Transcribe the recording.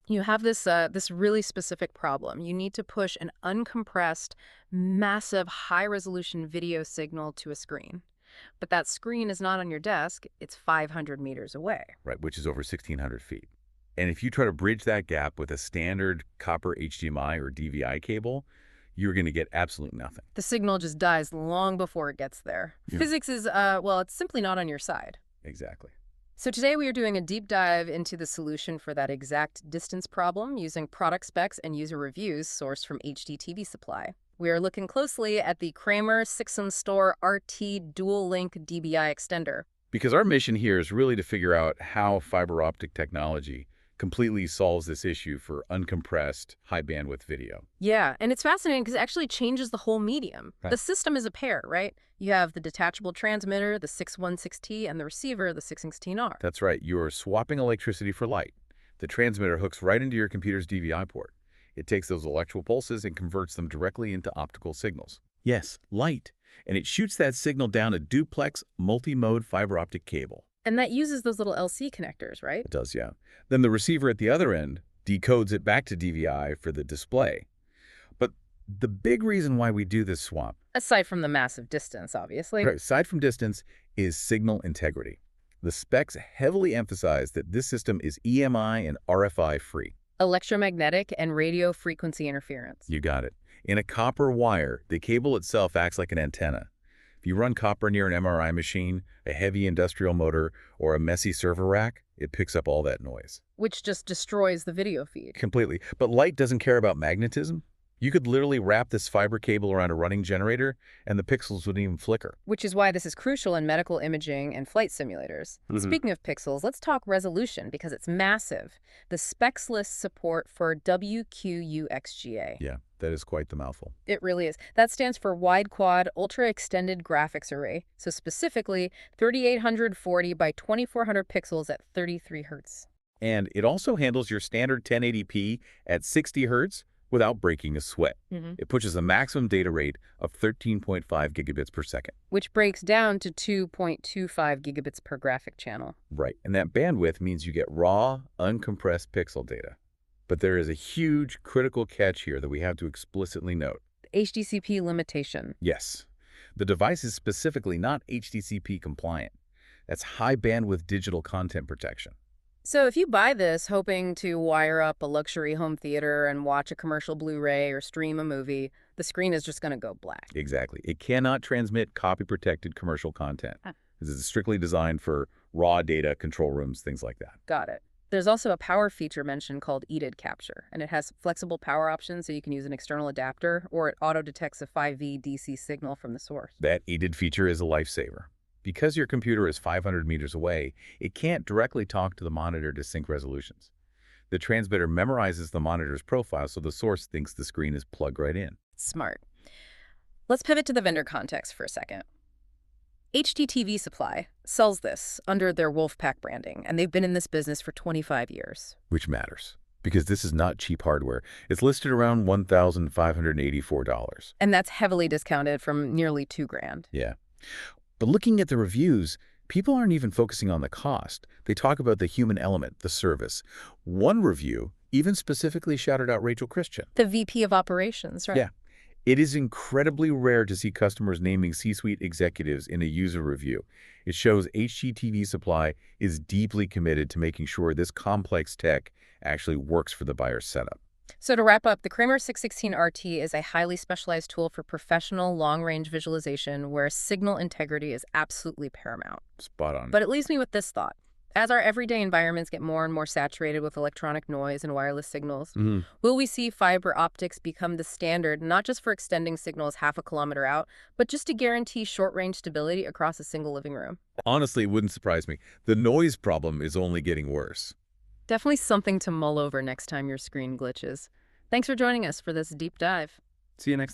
You have this really specific problem. You need to push an uncompressed, massive, high-resolution video signal to a screen. But that screen is not on your desk, it's 500 meters away. Right, which is over 1,600 feet. And if you try to bridge that gap with a standard copper HDMI or DVI cable, you're going to get absolutely nothing. The signal just dies long before it gets there. Yeah. Physics is, well, it's simply not on your side. Exactly. So today we are doing a deep dive into the solution for that exact distance problem using product specs and user reviews sourced from HDTV Supply. We are looking closely at the Kramer 6-in-store RT Dual-Link DVI Extender. Because our mission here is really to figure out how fiber optic technology completely solves this issue for uncompressed, high-bandwidth video. Yeah, and it's fascinating because it actually changes the whole medium. Right. The system is a pair, right? You have the detachable transmitter, the 616T, and the receiver, the 616R. That's right. You're swapping electricity for light. The transmitter hooks right into your computer's DVI port. It takes those electrical pulses and converts them directly into optical signals. Yes, light. And it shoots that signal down a duplex multi-mode fiber optic cable. And that uses those little LC connectors, right? It does, yeah. Then the receiver at the other end decodes it back to DVI for the display. But the big reason why we do this swap, Aside from the massive distance, obviously. right, aside from distance, is signal integrity. The specs heavily emphasize that this system is EMI and RFI free. Electromagnetic and radio frequency interference. You got it. In a copper wire, the cable itself acts like an antenna. If you run copper near an MRI machine, a heavy industrial motor, or a messy server rack, it picks up all that noise. Which just destroys the video feed. Completely. But light doesn't care about magnetism. You could literally wrap this fiber cable around a running generator, and the pixels wouldn't even flicker. Which is why this is crucial in medical imaging and flight simulators. Speaking of pixels, let's talk resolution because it's massive. The specs list support for WQUXGA. Yeah, that is quite the mouthful. It really is. That stands for Wide Quad Ultra Extended Graphics Array. So specifically, 3840 by 2400 pixels at 33 hertz. And it also handles your standard 1080p at 60 hertz without breaking a sweat. It pushes a maximum data rate of 13.5 gigabits per second. Which breaks down to 2.25 gigabits per graphic channel. Right, and that bandwidth means you get raw, uncompressed pixel data. But there is a huge critical catch here that we have to explicitly note. HDCP limitation. Yes, the device is specifically not HDCP compliant. That's high bandwidth digital content protection. So if you buy this hoping to wire up a luxury home theater and watch a commercial Blu-ray or stream a movie, the screen is just going to go black. Exactly. It cannot transmit copy-protected commercial content. This is strictly designed for raw data, control rooms, things like that. Got it. There's also a power feature mentioned called EDID capture, and it has flexible power options so you can use an external adapter, or it auto-detects a 5V DC signal from the source. That EDID feature is a lifesaver. Because your computer is 500 meters away, it can't directly talk to the monitor to sync resolutions. The transmitter memorizes the monitor's profile so the source thinks the screen is plugged right in. Smart. Let's pivot to the vendor context for a second. HDTV Supply sells this under their Wolfpack branding, and they've been in this business for 25 years. Which matters, because this is not cheap hardware. It's listed around $1,584. And that's heavily discounted from nearly $2,000. Yeah. But looking at the reviews, people aren't even focusing on the cost. They talk about the human element, the service. One review even specifically shouted out Rachel Christian. The VP of Operations, right? Yeah. It is incredibly rare to see customers naming C-suite executives in a user review. It shows HDTV Supply is deeply committed to making sure this complex tech actually works for the buyer's setup. So to wrap up, the Kramer 616 RT is a highly specialized tool for professional long-range visualization where signal integrity is absolutely paramount. Spot on. But it leaves me with this thought. As our everyday environments get more and more saturated with electronic noise and wireless signals, will we see fiber optics become the standard, not just for extending signals half a kilometer out, but just to guarantee short-range stability across a single living room? Honestly, it wouldn't surprise me. The noise problem is only getting worse. Definitely something to mull over next time your screen glitches. Thanks for joining us for this deep dive. See you next time.